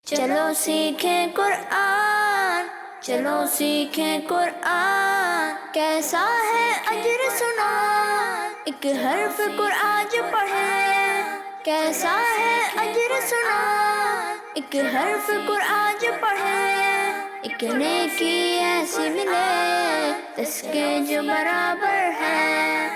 چلو سیکھیں قرآن، چلو سیکھیں قرآن، کیسا ہے اجر سنا، ایک حرف قرآن جو پڑھے، کیسا ہے اجر سنا، ایک حرف قرآن جو پڑھے، ایک نیکی ایسی ملے اس کے جو برابر ہے۔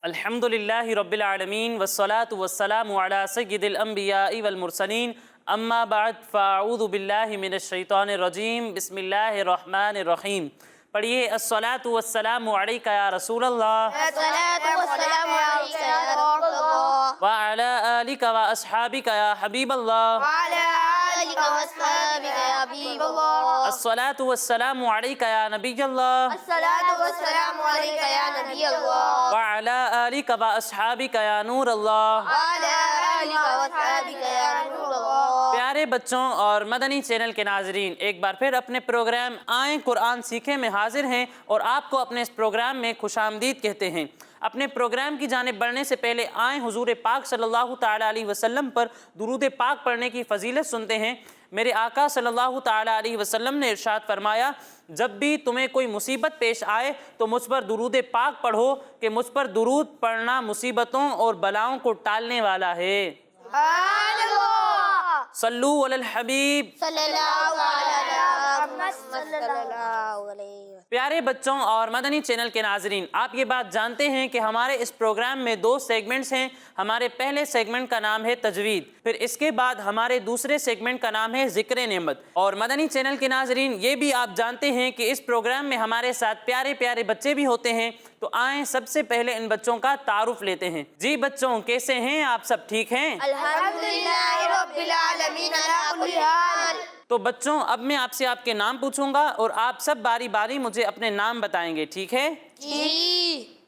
الحمدللہ رب العالمین والصلاة والسلام علی سید الانبیاء والمرسلین، اما بعد فاعوذ باللہ من الشیطان الرجیم، بسم اللہ الرحمن الرحیم۔ پڑھیے الصلاة والسلام علیکہ یا رسول اللہ، الصلاة والسلام علیکہ یا رسول اللہ، وعلی آلک واصحابک یا حبیب اللہ، وعلی آلک واصحابک یا حبیب اللہ، الصلاة والسلام علیکہ یا نبی اللہ، الصلاة والسلام علیکہ یا نبی اللہ، وعلی آلک واصحابک یا نور اللہ۔ وعلی آلک واصحابک یا نور اللہ۔ پیارے بچوں اور مدنی چینل کے ناظرین، ایک بار پھر اپنے پروگرام آئیں قرآن سیکھیں میں حاضر ہیں اور آپ کو اپنے اس پروگرام میں خوش آمدید کہتے ہیں۔ اپنے پروگرام کی جانب بڑھنے سے پہلے آئیں حضور پاک صلی اللہ تعالیٰ علیہ وسلم پر درود پاک پڑھنے کی فضیلت سنتے ہیں۔ میرے آقا صلی اللہ تعالیٰ علیہ وسلم نے ارشاد فرمایا، جب بھی تمہیں کوئی مصیبت پیش آئے تو مجھ پر درود پاک پڑھو کہ مجھ پر درود پڑھنا مصیبتوں اور بلاؤں کو ٹالنے والا ہے۔ سبحان اللہ، صلو علی الحبیب۔ صلی اللہ علیہ محمد صلی اللہ علیہ۔ پیارے بچوں اور مدنی چینل کے ناظرین، آپ یہ بات جانتے ہیں کہ ہمارے اس پروگرام میں دو سیگمنٹس ہیں۔ ہمارے پہلے سیگمنٹ کا نام ہے تجوید، پھر اس کے بعد ہمارے دوسرے سیگمنٹ کا نام ہے ذکر نعمت۔ اور مدنی چینل کے ناظرین، یہ بھی آپ جانتے ہیں کہ اس پروگرام میں ہمارے ساتھ پیارے پیارے بچے بھی ہوتے ہیں، تو آئیں سب سے پہلے ان بچوں کا تعارف لیتے ہیں۔ جی بچوں، کیسے ہیں آپ؟ سب ٹھیک ہیں؟ الحمدللہ رب العالمین علی کل حال۔ تو بچوں، اب میں آپ سے آپ کے نام پوچھوں گا اور آپ سب باری باری مجھے اپنے نام بتائیں گے، ٹھیک ہے؟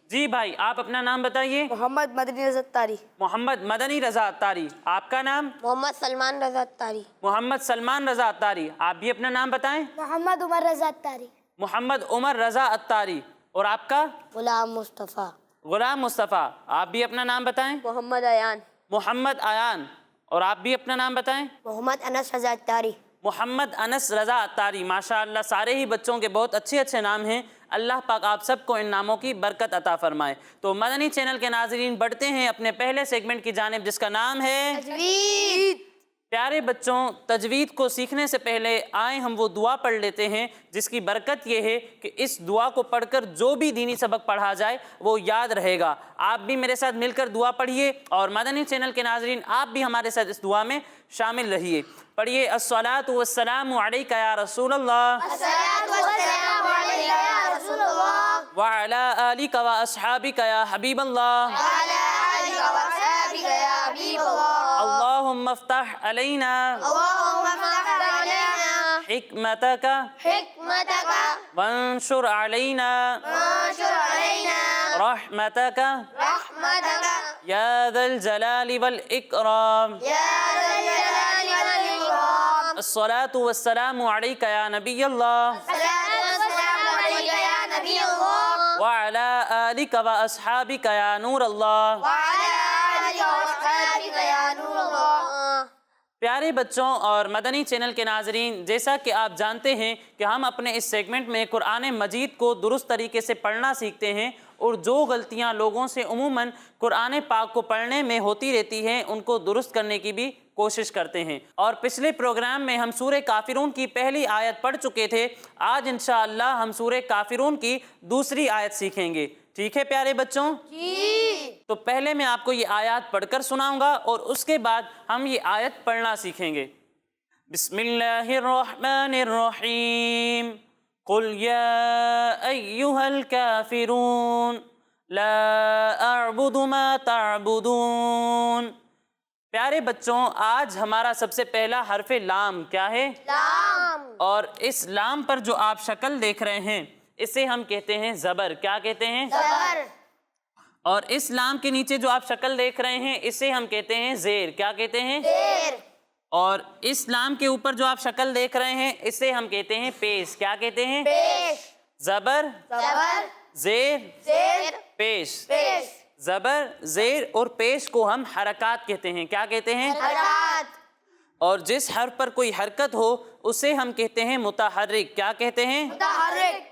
جی بھائی، آپ اپنا نام بتائیے۔ محمد مدنی رضا اتاری۔ محمد مدنی رضا اتاری۔ آپ کا نام؟ محمد سلمان رضا اتاری۔ محمد سلمان رضا اتاری۔ آپ بھی اپنا نام بتائیں۔ محمد عمر رضا اتاری۔ محمد عمر رضا اتاری۔ اور آپ کا؟ غلام مصطفیٰ۔ غلام مصطفیٰ۔ آپ بھی اپنا نام بتائیں۔ محمد ایان۔ محمد ایان۔ اور آپ بھی اپنا نام بتائیں۔ محمد انس رضا اتاری۔ محمد انس رضا اتاری۔ ماشاءاللہ، سارے ہی بچوں کے بہت اچھے اچھے نام ہیں۔ اللہ پاک آپ سب کو ان ناموں کی برکت عطا فرمائے۔ تو مدنی چینل کے ناظرین، بڑھتے ہیں اپنے پہلے سیگمنٹ کی جانب، جس کا نام ہے تجوید۔ پیارے بچوں، تجوید کو سیکھنے سے پہلے آئیں ہم وہ دعا پڑھ لیتے ہیں جس کی برکت یہ ہے کہ اس دعا کو پڑھ کر جو بھی دینی سبق پڑھا جائے وہ یاد رہے گا۔ آپ بھی میرے ساتھ مل کر دعا پڑھیے اور مدنی چینل کے ناظرین، آپ بھی ہمارے ساتھ اس دعا میں شامل رہیے۔ پڑھیے الصلاۃ والسلام علیکہ یا رسول اللہ، الصلاۃ والسلام علیکہ یا رسول اللہ، وعلی آلک واصحابک یا حبیب اللہ، وعلی آلک واصحابک یا حبیب اللہ۔ اللہم افتح علینا اللہم افتح علینا حکمتک حکمتک وانشر علینا وانشر علینا رحمتک رحمتک یا ذا الجلال والاکرام۔ یا ذا الجلال والاکرام۔ الصلاۃ والسلام علیکہ یا نبی اللہ، الصلاۃ والسلام علیکہ یا نبی اللہ، وعلی آلک واصحابک یا نور اللہ۔ وعلی آلک واصحابک یا نور اللہ۔ پیارے بچوں اور مدنی چینل کے ناظرین، جیسا کہ آپ جانتے ہیں کہ ہم اپنے اس سیگمنٹ میں قرآن مجید کو درست طریقے سے پڑھنا سیکھتے ہیں اور جو غلطیاں لوگوں سے عموماً قرآن پاک کو پڑھنے میں ہوتی رہتی ہیں ان کو درست کرنے کی بھی کوشش کرتے ہیں۔ اور پچھلے پروگرام میں ہم سورہ کافرون کی پہلی آیت پڑھ چکے تھے۔ آج انشاءاللہ ہم سورہ کافرون کی دوسری آیت سیکھیں گے، ٹھیک ہے پیارے بچوں؟ تو پہلے میں آپ کو یہ آیات پڑھ کر سناؤں گا اور اس کے بعد ہم یہ آیت پڑھنا سیکھیں گے۔ بسم اللہ الرحمن الرحیم۔ قل یا ایہا الکافرون لا اعبد ما تعبدون۔ پیارے بچوں، آج ہمارا سب سے پہلا حرف لام کیا ہے؟ لام۔ اور اس لام پر جو آپ شکل دیکھ رہے ہیں اسے ہم کہتے ہیں زبر۔ کیا کہتے ہیں؟ زبر۔ اور اس لام کے نیچے جو آپ شکل دیکھ رہے ہیں اسے ہم کہتے ہیں زیر۔ کیا کہتے ہیں؟ زیر۔ اور اس لام کے اوپر جو آپ شکل دیکھ رہے ہیں اسے ہم کہتے ہیں پیش۔ کیا کہتے ہیں؟ پیش۔ زبر، زبر، زیر، زیر، پیش۔ پیش۔ زبر، زیر اور پیش کو ہم حرکات کہتے ہیں۔ کیا کہتے ہیں؟ حرکات۔ اور جس حرف پر کوئی حرکت ہو اسے ہم کہتے ہیں متحرک. کیا کہتے ہیں؟ متحرک.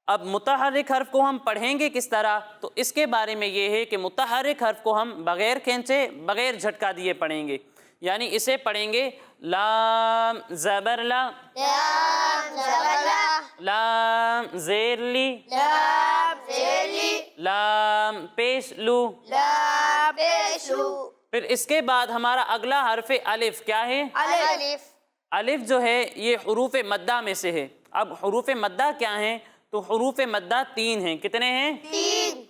اب متحرک حرف کو ہم پڑھیں گے کس طرح؟ تو اس کے بارے میں یہ ہے کہ متحرک حرف کو ہم بغیر کھینچے بغیر جھٹکا دیے پڑھیں گے. یعنی اسے پڑھیں گے لام زبر لا، لام زبر لا، لام زیر لی، لام زیر لی، لام پیش لو. لام پیش لو. پھر اس کے بعد ہمارا اگلا حرف الف کیا ہے؟ الف. الف جو ہے یہ حروف مدہ میں سے ہے. اب حروف مدہ کیا ہیں؟ تو حروف مدہ 3 ہیں. کتنے ہیں؟ 3.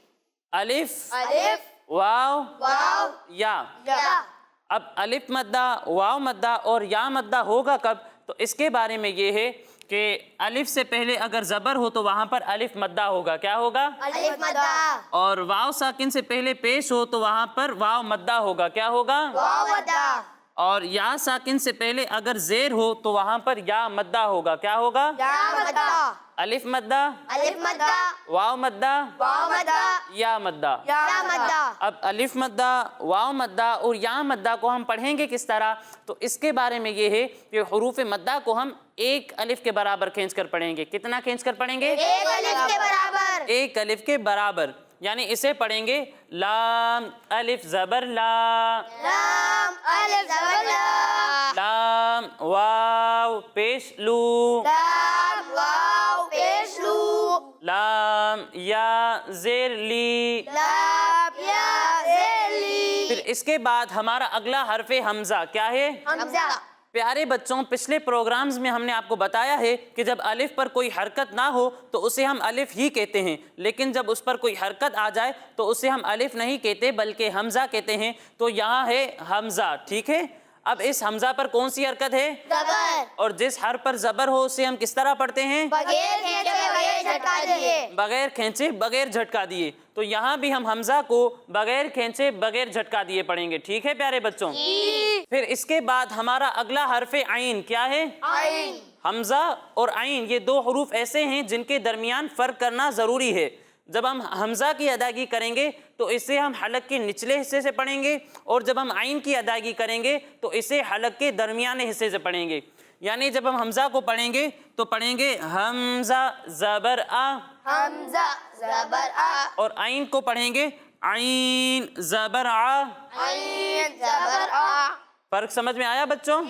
الف، الف، واو، واو، یا. یا. اب الف مدہ، واو مدہ اور یا مدہ ہوگا کب؟ تو اس کے بارے میں یہ ہے کہ الف سے پہلے اگر زبر ہو تو وہاں پر الف مدہ ہوگا. کیا ہوگا؟ الف مدہ. اور واو ساکن سے پہلے پیش ہو تو وہاں پر واو مدہ ہوگا. کیا ہوگا؟ واو مدہ. اور یا ساکن سے پہلے اگر زیر ہو تو وہاں پر یا مدہ ہوگا. کیا ہوگا؟ یا مدہ. الف مدہ، الف مدہ، واو مدہ، واو مدہ، یا مدہ. یا مدہ. اب الف مدہ، واو مدہ اور یا مدہ کو ہم پڑھیں گے کس طرح؟ تو اس کے بارے میں یہ ہے کہ حروف مدہ کو ہم 1 الف کے برابر کھینچ کر پڑھیں گے. کتنا کھینچ کر پڑھیں گے؟ 1 الف کے برابر. 1 الف کے برابر. یعنی اسے پڑھیں گے لام الف زبر لا، لام الف زبر لا، لام واو پیش لو، لام واو پیش لو، لام یا زیر لی. لام یا زیر لی. پھر اس کے بعد ہمارا اگلا حرف حمزہ کیا ہے؟ حمزہ. پیارے بچوں، پچھلے پروگرامز میں ہم نے آپ کو بتایا ہے کہ جب الف پر کوئی حرکت نہ ہو تو اسے ہم الف ہی کہتے ہیں، لیکن جب اس پر کوئی حرکت آ جائے تو اسے ہم الف نہیں کہتے بلکہ حمزہ کہتے ہیں. تو یہاں ہے حمزہ. ٹھیک ہے. اب اس حمزہ پر کون سی حرکت ہے؟ زبر. اور جس حرف پر زبر ہو اسے ہم کس طرح پڑھتے ہیں؟ بغیر کھینچے بغیر جھٹکا دیے. بغیر کھینچے بغیر جھٹکا دیے. تو یہاں بھی ہم حمزہ کو بغیر کھینچے بغیر جھٹکا دیے پڑھیں گے. ٹھیک ہے پیارے بچوں؟ پھر اس کے بعد ہمارا اگلا حرف عین کیا ہے؟ عین. حمزہ اور عین یہ 2 حروف ایسے ہیں جن کے درمیان فرق کرنا ضروری ہے. جب ہم حمزہ کی ادائیگی کریں گے تو اسے ہم حلق کے نچلے حصے سے پڑھیں گے، اور جب ہم عین کی ادائیگی کریں گے تو اسے حلق کے درمیانے حصے سے پڑھیں گے. یعنی جب ہم حمزہ کو پڑھیں گے تو پڑھیں گے حمزہ زبر آ، حمزہ زبر آ. اور عین کو پڑھیں گے عین زبر آ. عین زبر آ. فرق سمجھ میں آیا بچوں؟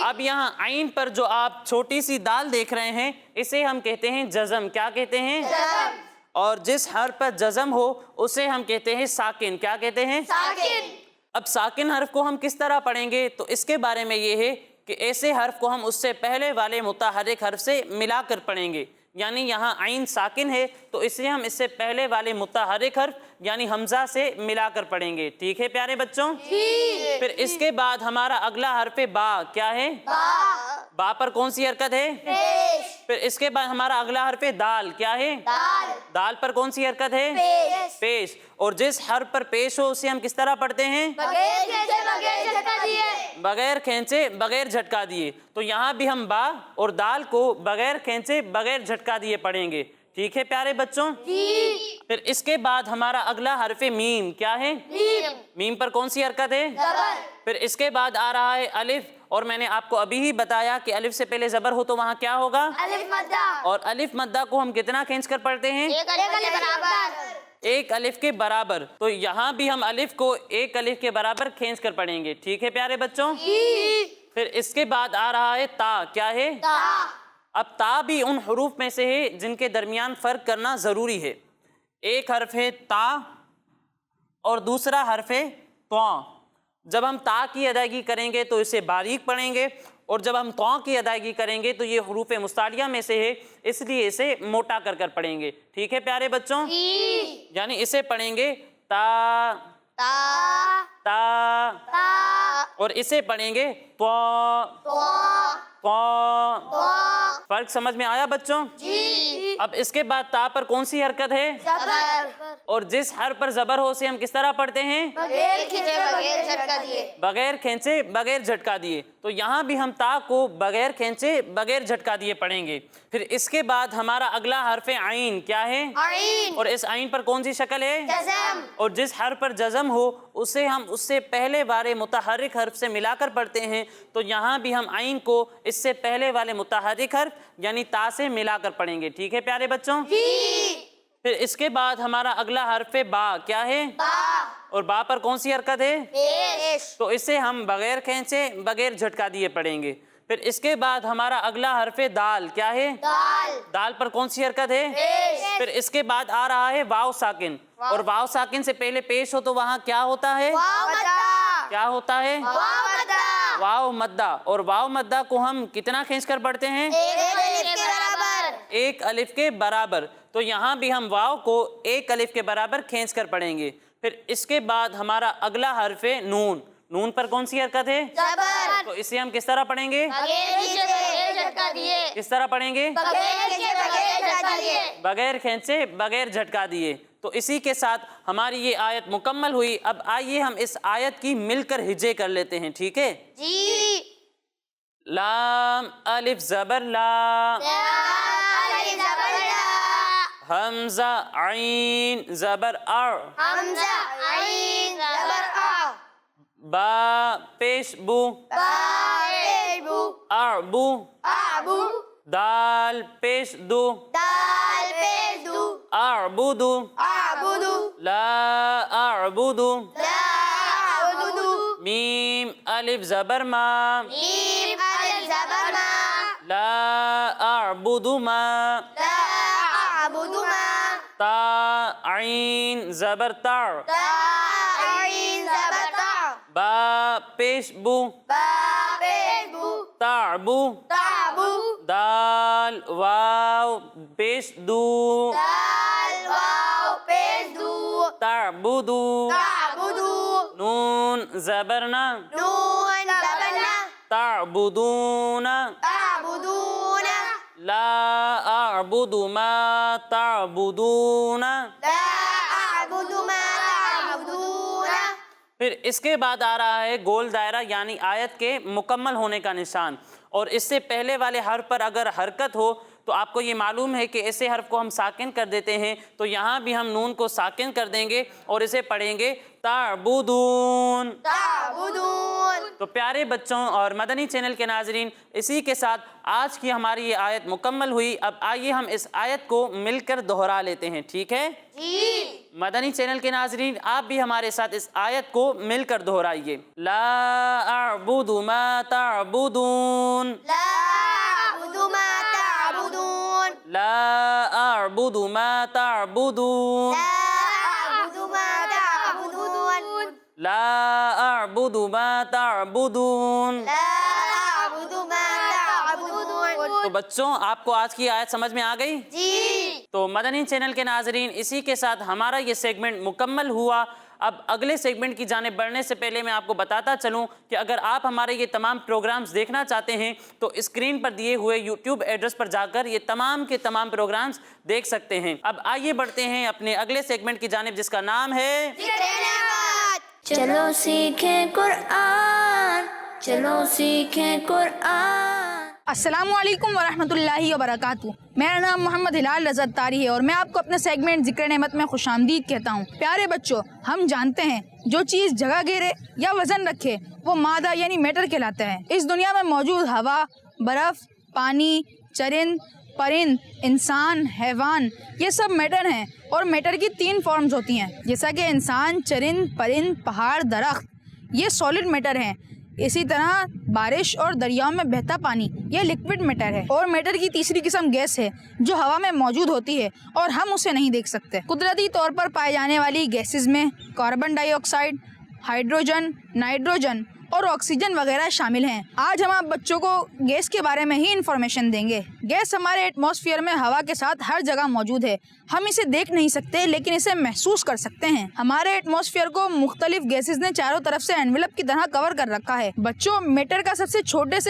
اب یہاں عین پر جو آپ چھوٹی سی دال دیکھ رہے ہیں اسے ہم کہتے ہیں جزم. کیا کہتے ہیں؟ جزم. اور جس حرف پر جزم ہو اسے ہم کہتے ہیں ساکن. کیا کہتے ہیں؟ ساکن. اب ساکن حرف کو ہم کس طرح پڑھیں گے؟ تو اس کے بارے میں یہ ہے کہ ایسے حرف کو ہم اس سے پہلے والے متحرک حرف سے ملا کر پڑھیں گے. یعنی یہاں عین ساکن ہے تو اسے ہم اس سے پہلے والے متحرک حرف یعنی حمزہ سے ملا کر پڑھیں گے. ٹھیک ہے پیارے بچوں؟ پھر اس کے بعد ہمارا اگلا حرف با کیا ہے؟ با پر کون سی حرکت ہے؟ پیش. پھر اس کے بعد ہمارا اگلا حرف دال کیا ہے؟ دال. دال پر کون سی حرکت ہے؟ پیش. پیش. اور جس حرف پر پیش ہو اسے ہم کس طرح پڑھتے ہیں؟ بغیر کھینچے بغیر جھٹکا دیے. بغیر کھینچے بغیر جھٹکا دیے. تو یہاں بھی ہم با اور دال کو بغیر کھینچے بغیر جھٹکا دیے پڑھیں گے. ٹھیک ہے پیارے بچوں؟ پھر اس کے بعد ہمارا اگلا حرف میم کیا ہے؟ میم. میم پر کون سی حرکت ہے؟ زبر. پھر اس کے بعد آ رہا ہے الف، اور میں نے آپ کو ابھی ہی بتایا کہ الف سے پہلے زبر ہو تو وہاں کیا ہوگا؟ الف مدہ. اور الف مدہ کو ہم کتنا کھینچ کر پڑھتے ہیں؟ 1 الف کے برابر. 1 الف کے برابر. تو یہاں بھی ہم الف کو 1 الف کے برابر کھینچ کر پڑھیں گے. ٹھیک ہے پیارے بچوں؟ پھر اس کے بعد آ رہا ہے تا. کیا ہے؟ تا. اب تا بھی ان حروف میں سے ہے جن کے درمیان فرق کرنا ضروری ہے. ایک حرف ہے تا اور دوسرا حرف ہے طا. جب ہم تا کی ادائیگی کریں گے تو اسے باریک پڑھیں گے، اور جب ہم طا کی ادائیگی کریں گے تو یہ حروف مستعلیہ میں سے ہے، اس لیے اسے موٹا کر کر پڑھیں گے. ٹھیک ہے پیارے بچوں؟ یعنی اسے پڑھیں گے تا تا. تا، تا. اور اسے پڑھیں گے طا طا. طا. طا. فرق سمجھ میں آیا بچوں؟ اب اس کے بعد تا پر کون سی حرکت ہے؟ زبر اور جس حرف پر زبر ہو اسے ہم کس طرح پڑھتے ہیں؟ بغیر کھینچے بغیر جھٹکا دیے بغیر کھینچے بغیر جھٹکا دیے. تو یہاں بھی ہم تا کو بغیر کھینچے بغیر جھٹکا دیے پڑھیں گے. پھر اس کے بعد ہمارا اگلا حرف عین کیا ہے؟ عین اور اس عین پر کون سی شکل ہے؟ جزم اور جس حرف پر جزم ہو اسے ہم اس سے پہلے والے متحرک حرف سے ملا کر پڑھتے ہیں. تو یہاں بھی ہم عین کو اس سے پہلے والے متحرک حرف یعنی تا سے ملا کر پڑھیں گے. ٹھیک ہے پیارے بچوں؟ پھر اس کے بعد ہمارا اگلا حرف با کیا ہے؟ با اور با پر کون سی حرکت ہے؟ پیش تو اسے ہم بغیر کھینچے بغیر جھٹکا دیے پڑھیں گے. پھر اس کے بعد ہمارا اگلا حرف دال کیا ہے؟ دال دال پر کون سی حرکت ہے؟ پیش پھر اس کے بعد آ رہا ہے واو ساکن. اور واو ساکن سے پہلے پیش ہو تو وہاں کیا ہوتا ہے؟ واو مدہ کیا ہوتا ہے؟ واو مدہ واو مدہ. اور واو مدہ کو ہم کتنا کھینچ کر پڑھتے ہیں؟ ایک الف کے برابر ایک الف کے برابر. تو یہاں بھی ہم واو کو ایک الف کے برابر کھینچ کر پڑھیں گے. پھر اس کے بعد ہمارا اگلا حرف نون. نون پر کون سی حرکت ہے؟ زبر تو اسے ہم کس طرح پڑھیں گے؟ بغیر کھینچے بغیر جھٹکا دیے کس طرح پڑھیں گے؟ بغیر کھینچے بغیر جھٹکا دیے بغیر کھینچے بغیر جھٹکا دیے. تو اسی کے ساتھ ہماری یہ آیت مکمل ہوئی. اب آئیے ہم اس آیت کی مل کر ہجے کر لیتے ہیں. ٹھیک ہے؟ جی لام الف زبر لا الف زبر لا حمزہ عین زبر ار حمزہ عین زبر آ با پیش بو با پیش بو اربو آبو دال پیش دو دال پیش دو اعبدو آبودو لا اعبدو لا آبودو میم الف زبر ما میم الف زبر ما لا اعبد ما لا آبودو ما تا عین زبر تر تا عین زبر تا با پیش بو با پیش بو تعبو تابو دال واو پیش دو دال واو پیش دو تعبدو تعبدو نون زبرنا نون زبرنا تعبدون تعبدون لا اعبد ما تعبدون. لا أعبد ما تعبدون. پھر اس کے بعد آ رہا ہے گول دائرہ یعنی آیت کے مکمل ہونے کا نشان. اور اس سے پہلے والے حرف پر اگر حرکت ہو تو آپ کو یہ معلوم ہے کہ ایسے حرف کو ہم ساکن کر دیتے ہیں. تو یہاں بھی ہم نون کو ساکن کر دیں گے اور اسے پڑھیں گے تعبدون. تعبدون. تو پیارے بچوں اور مدنی چینل کے ناظرین، اسی کے ساتھ آج کی ہماری یہ آیت مکمل ہوئی. اب آئیے ہم اس آیت کو مل کر دہرا لیتے ہیں. ٹھیک ہے؟ جی. مدنی چینل کے ناظرین آپ بھی ہمارے ساتھ اس آیت کو مل کر دہرائیے. لا اعبد ما تعبدون. لا أعبد ما تعبدون. لا اعبد ما تعبدون. لا أعبد ما تعبدون. لا اعبد ما تعبدون. لا أعبد ما تعبدون. تو بچوں آپ کو آج کی آیت سمجھ میں آ گئی؟ جی. تو مدنی چینل کے ناظرین اسی کے ساتھ ہمارا یہ سیگمنٹ مکمل ہوا. اب اگلے سیگمنٹ کی جانب بڑھنے سے پہلے میں آپ کو بتاتا چلوں کہ اگر آپ ہمارے یہ تمام پروگرامز دیکھنا چاہتے ہیں تو اسکرین پر دیے ہوئے یوٹیوب ایڈریس پر جا کر یہ تمام کے تمام پروگرامز دیکھ سکتے ہیں. اب آئیے بڑھتے ہیں اپنے اگلے سیگمنٹ کی جانب جس کا نام ہے چلو سیکھیں قرآن، چلو سیکھیں قرآن. السلام علیکم ورحمۃ اللہ وبرکاتہ. میرا نام محمد ہلال رضا تاری ہے اور میں آپ کو اپنے سیگمنٹ ذکر نعمت میں خوش آمدید کہتا ہوں. پیارے بچوں، ہم جانتے ہیں جو چیز جگہ گھیرے یا وزن رکھے وہ مادہ یعنی میٹر کہلاتا ہے. اس دنیا میں موجود ہوا، برف، پانی، چرند، پرند، انسان، حیوان، یہ سب میٹر ہیں. اور میٹر کی 3 فارمز ہوتی ہیں جیسا کہ انسان، چرند، پرند، پہاڑ، درخت. یہ سالڈ میٹر ہیں. اسی طرح بارش اور دریاؤں میں بہتا پانی یہ لیکوڈ میٹر ہے. اور میٹر کی تیسری قسم گیس ہے جو ہوا میں موجود ہوتی ہے اور ہم اسے نہیں دیکھ سکتے. قدرتی طور پر پائے جانے والی گیسز میں کاربن ڈائی آکسائڈ، ہائیڈروجن، نائٹروجن اور آکسیجن وغیرہ شامل ہیں۔ آج ہم آپ بچوں کو گیس کے بارے میں ہی انفارمیشن دیں گے۔ گیس ہمارے ایٹماسفیئر میں ہوا کے ساتھ ہر جگہ موجود ہے۔ ہم اسے دیکھ نہیں سکتے لیکن اسے محسوس کر سکتے ہیں۔ ہمارے ایٹماسفیئر کو مختلف گیسز نے چاروں طرف سے انویلپ کی طرح کور کر رکھا ہے۔ بچوں، میٹر کا سب سے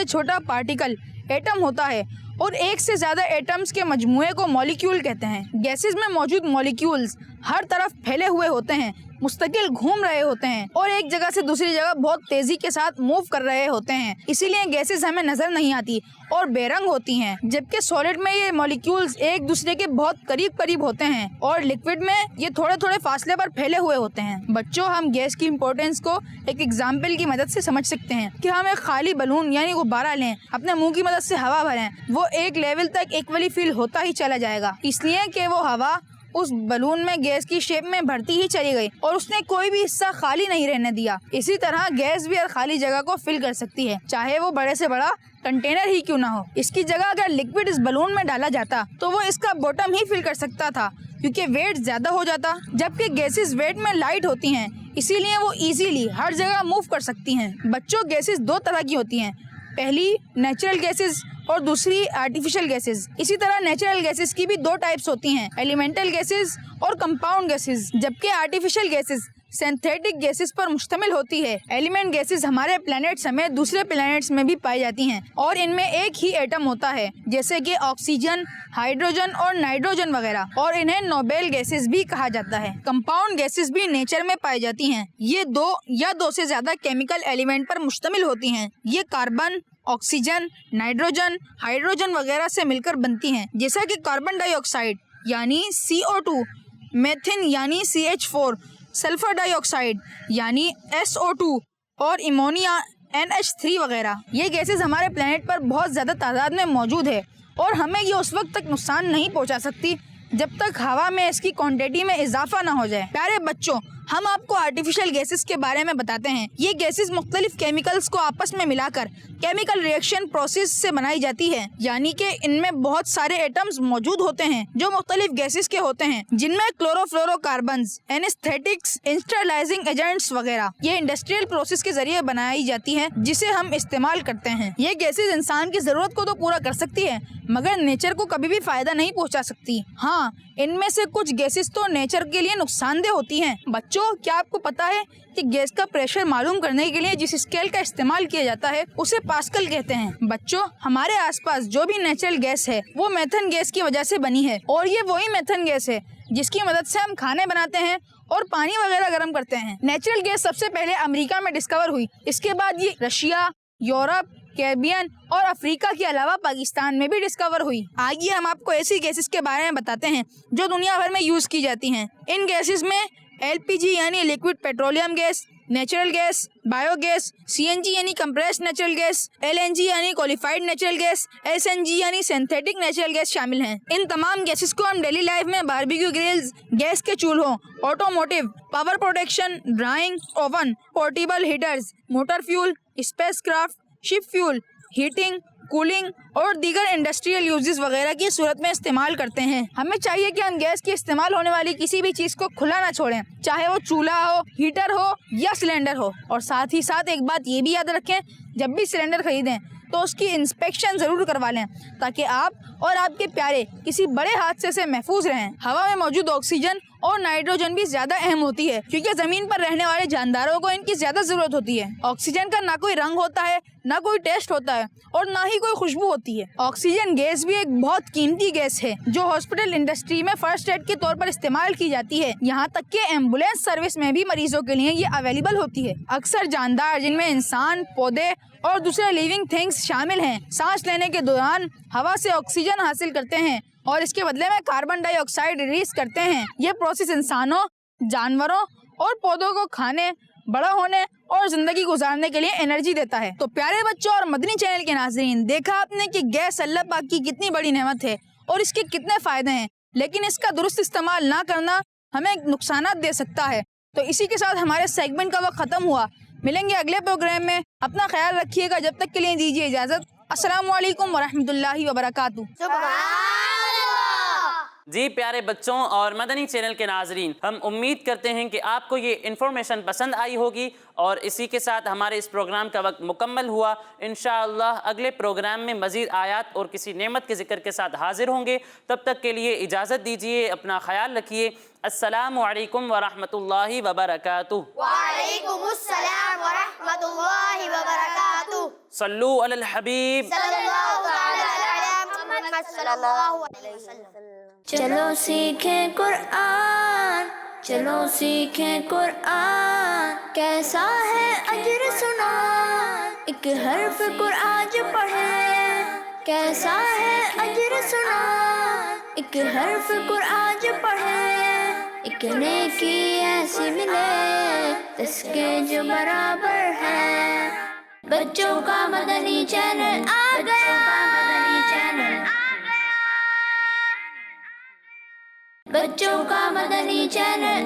چھوٹا پارٹیکل ایٹم ہوتا ہے اور ایک سے زیادہ ایٹمز کے مجموعے کو مالیکیول کہتے ہیں۔ گیسز میں موجود مالیکیولز ہر طرف پھیلے ہوئے ہوتے ہیں، مستقل گھوم رہے ہوتے ہیں اور ایک جگہ سے دوسری جگہ بہت تیزی کے ساتھ موو کر رہے ہوتے ہیں۔ اسی لیے گیسز ہمیں نظر نہیں آتی اور بے رنگ ہوتی ہیں، جبکہ سالڈ میں یہ مالیکیولز ایک دوسرے کے بہت قریب ہوتے ہیں اور لکوڈ میں یہ تھوڑے فاصلے پر پھیلے ہوئے ہوتے ہیں۔ بچوں، ہم گیس کی امپورٹنس کو ایک ایگزامپل کی مدد سے سمجھ سکتے ہیں کہ ہم ایک خالی بلون یعنی غبارہ لیں، اپنے منہ کی مدد سے ہوا بھریں، وہ ایک لیول تک ایکولی فل ہوتا ہی چلا جائے گا، اس لیے کہ وہ ہوا اس بلون میں گیس کی شیپ میں بڑھتی ہی چلی گئی اور اس نے کوئی بھی حصہ خالی نہیں رہنے دیا۔ اسی طرح گیس بھی ہر خالی جگہ کو فل کر سکتی ہے، چاہے وہ بڑے سے بڑا کنٹینر ہی کیوں نہ ہو۔ اس کی جگہ اگر لکوڈ اس بلون میں ڈالا جاتا تو وہ اس کا باٹم ہی فل کر سکتا تھا کیونکہ ویٹ زیادہ ہو جاتا، جبکہ گیسز ویٹ میں لائٹ ہوتی ہیں، اسی لیے وہ ایزیلی ہر جگہ موو کر سکتی ہیں۔ بچوں، گیسز دو طرح کی ہوتی ہیں، پہلی نیچرل گیسز اور دوسری آرٹیفیشل گیسز۔ اسی طرح نیچرل گیسز کی بھی دو ٹائپس ہوتی ہیں، ایلیمنٹل گیسز اور کمپاؤنڈ گیسز، جبکہ آرٹیفیشل گیسز سینتھیٹک گیسز پر مشتمل ہوتی ہے۔ ایلیمنٹ گیسز ہمارے پلینٹ سمیت دوسرے پلینٹس میں بھی پائی جاتی ہیں اور ان میں ایک ہی ایٹم ہوتا ہے، جیسے کہ آکسیجن، ہائیڈروجن اور نائٹروجن وغیرہ، اور انہیں نوبل گیسز بھی کہا جاتا ہے۔ کمپاؤنڈ گیسز بھی نیچر میں پائی جاتی ہیں، یہ دو یا دو سے زیادہ کیمیکل ایلیمنٹ پر مشتمل ہوتی ہیں۔ یہ کاربن، آکسیجن، نائٹروجن، ہائیڈروجن وغیرہ سے مل کر بنتی ہیں، جیسا کہ کاربن ڈائی آکسائڈ یعنی CO2، میتھین یعنی CH4، سلفر ڈائی آکسائڈ یعنی SO2 اور امونیا NH3 وغیرہ۔ یہ گیسز ہمارے پلینٹ پر بہت زیادہ تعداد میں موجود ہے اور ہمیں یہ اس وقت تک نقصان نہیں پہنچا سکتی جب تک ہوا میں اس کی کوانٹٹی میں اضافہ نہ ہو جائے۔ پیارے بچوں، ہم آپ کو آرٹیفیشل گیسز کے بارے میں بتاتے ہیں۔ یہ گیسز مختلف کیمیکلز کو آپس میں ملا کر کیمیکل ریئیکشن پروسیس سے بنائی جاتی ہے، یعنی کہ ان میں بہت سارے ایٹمز موجود ہوتے ہیں جو مختلف گیسز کے ہوتے ہیں، جن میں کلورو فلورو کاربنز، اینستھیٹکس، انسٹرلائزنگ ایجنٹس وغیرہ۔ یہ انڈسٹریل پروسیس کے ذریعے بنائی جاتی ہے جسے ہم استعمال کرتے ہیں۔ یہ گیسز انسان کی ضرورت کو تو پورا کر سکتی ہے مگر نیچر کو کبھی بھی فائدہ نہیں پہنچا سکتی۔ ہاں، ان میں سے کچھ گیسز تو نیچر کے لیے نقصان دہ ہوتی ہیں۔ بچوں، کیا آپ کو پتا ہے کہ گیس کا پریشر معلوم کرنے کے لیے جس اسکیل کا استعمال کیا جاتا ہے اسے پاسکل کہتے ہیں؟ بچوں، ہمارے آس پاس جو بھی نیچرل گیس ہے وہ میتھن گیس کی وجہ سے بنی ہے، اور یہ وہی میتھن گیس ہے جس کی مدد سے ہم کھانے بناتے ہیں اور پانی وغیرہ گرم کرتے ہیں۔ نیچرل گیس سب سے پہلے امریکہ میں ڈسکور ہوئی، اس کے بعد یہ رشیا، یورپ، کیریبین اور افریقہ کے علاوہ پاکستان میں بھی ڈسکور ہوئی۔ آئیے ہم آپ کو ایسی گیسز کے بارے میں بتاتے ہیں جو دنیا بھر میں یوز کی جاتی ہیں۔ ان گیسز میں LPG یعنی liquid petroleum gas, natural gas, bio gas, CNG یعنی کمپریسڈ نیچرل گیس، LNG یعنی کوالیفائڈ نیچرل گیس، SNG یعنی سینتھیٹک نیچرل گیس شامل ہیں۔ ان تمام گیسز کو ہم ڈیلی لائف میں باربیکیو گرلز، گیس کے چولہوں، automotive, power production, drying oven, portable heaters, motor fuel, spacecraft, ship fuel, heating, cooling اور دیگر انڈسٹریل یوزز وغیرہ کی صورت میں استعمال کرتے ہیں۔ ہمیں چاہیے کہ ہم گیس کی استعمال ہونے والی کسی بھی چیز کو کھلا نہ چھوڑیں، چاہے وہ چولہا ہو، ہیٹر ہو یا سلنڈر ہو۔ اور ساتھ ہی ساتھ ایک بات یہ بھی یاد رکھیں، جب بھی سلنڈر خریدیں تو اس کی انسپیکشن ضرور کروا لیں تاکہ آپ اور آپ کے پیارے کسی بڑے حادثے سے محفوظ رہیں۔ ہوا میں موجود آکسیجن اور نائٹروجن بھی زیادہ اہم ہوتی ہے کیونکہ زمین پر رہنے والے جانداروں کو ان کی زیادہ ضرورت ہوتی ہے۔ آکسیجن کا نہ کوئی رنگ ہوتا ہے، نہ کوئی ٹیسٹ ہوتا ہے اور نہ ہی کوئی خوشبو ہوتی ہے۔ آکسیجن گیس بھی ایک بہت قیمتی گیس ہے جو ہاسپٹل انڈسٹری میں فرسٹ ایڈ کے طور پر استعمال کی جاتی ہے، یہاں تک کہ ایمبولینس سروس میں بھی مریضوں کے لیے یہ اویلیبل ہوتی ہے۔ اکثر جاندار جن میں انسان، پودے اور دوسرے لیونگ تھنگس شامل ہیں سانس لینے کے دوران ہوا سے آکسیجن حاصل کرتے ہیں اور اس کے بدلے میں کاربن ڈائی آکسائڈ ریلیز کرتے ہیں۔ یہ پروسیس انسانوں، جانوروں اور پودوں کو کھانے، بڑا ہونے اور زندگی گزارنے کے لیے انرجی دیتا ہے۔ تو پیارے بچوں اور مدنی چینل کے ناظرین، دیکھا آپ نے کہ گیس اللہ پاک کی کتنی بڑی نعمت ہے اور اس کے کتنے فائدے ہیں، لیکن اس کا درست استعمال نہ کرنا ہمیں نقصانات دے سکتا ہے۔ تو اسی کے ساتھ ہمارے سیگمنٹ کا وقت ختم ہوا۔ ملیں گے اگلے پروگرام میں، اپنا خیال رکھیے گا، جب تک کے لیے دیجیے اجازت۔ السلام علیکم ورحمۃ اللہ وبرکاتہ۔ سبحان اللہ۔ جی پیارے بچوں اور مدنی چینل کے ناظرین، ہم امید کرتے ہیں کہ آپ کو یہ انفارمیشن پسند آئی ہوگی، اور اسی کے ساتھ ہمارے اس پروگرام کا وقت مکمل ہوا۔ انشاءاللہ اگلے پروگرام میں مزید آیات اور کسی نعمت کے ذکر کے ساتھ حاضر ہوں گے۔ تب تک کے لیے اجازت دیجیے، اپنا خیال رکھیے۔ السلام علیکم ورحمۃ اللہ وبرکاتہ۔ وعلیکم السلام ورحمۃ اللہ وبرکاتہ۔ صلو علی الحبیب۔ صلی اللہ تعالی علی محمد صلی اللہ علیہ وسلم۔ چلو سیکھیں قرآن، چلو سیکھیں قرآن، کیسا ہے اجر سنا، ایک حرف قرآن جو پڑھے، کیسا ہے اجر سنا، ایک حرف قرآن جو پڑھے، ایک نیکی ایسی ملے جس کے جو برابر ہے۔ بچوں کا مدنی چینل آ گیا، مدنی چینل بچوں کا مدنی چینل